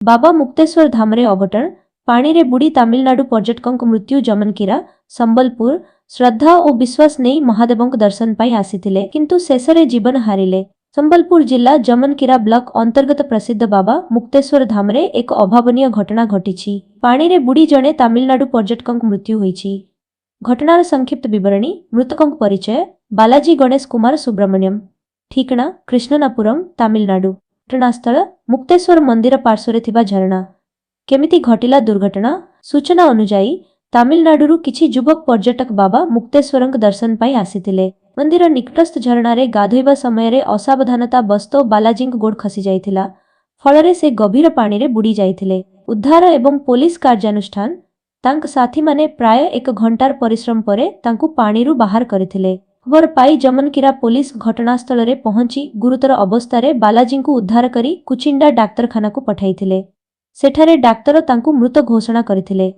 बाबा मुक्तेश्वर धामरे अघटन पानी रे बुड़ी तमिलनाडु पर्यटक मृत्यु जमनकीरा संबलपुर श्रद्धा और विश्वास नहीं महादेव दर्शन पाई आसीथिले किंतु शेषरे जीवन हारिले। संबलपुर जिला जमनकीरा ब्लॉक अंतर्गत प्रसिद्ध बाबा मुक्तेश्वर धामरे एक अभावनीय घटना घटी। पानी रे बुड़ी जड़े तमिलनाडु पर्यटक मृत्यु होईछि। घटनार संक्षिप्त विवरणी। मृतकों परिचय बालाजी गणेश कुमार सुब्रमण्यम, ठिकाना कृष्णनापुरम तमिलनाडु, घटनास्थल मुक्तेश्वर मंदिर पार्श्वरे थिबा झरणा। केमिति घटिला दुर्घटना। सूचना अनुसार तमिलनाडुरु किछि युवक पर्यटक बाबा मुक्तेश्वरंक दर्शन पाई आसीथिले। मंदिर निकटस्थ झरणारे गाधोइबा समय असावधानता बस्तो बालाजींक गोड़ खसी जाइथिला, फलरे से गभीर पानी रे बुड़ी जाइथिले। उद्धार एवं पुलिस कार्यानुष्ठान तांक साथी माने प्राय 1 घंटार परिश्रम परे तांकु पानीरु बाहर करिथिले। खबर पाई जमनकीरा पुलिस घटनास्थल रे पहुंची गुरुतर अवस्थारे बालाजींकु उद्धार करी कुचिंडा डाक्तरखाना को पठाइथिले। सेठारे डाक्तर तांकु मृत घोषणा करिथिले।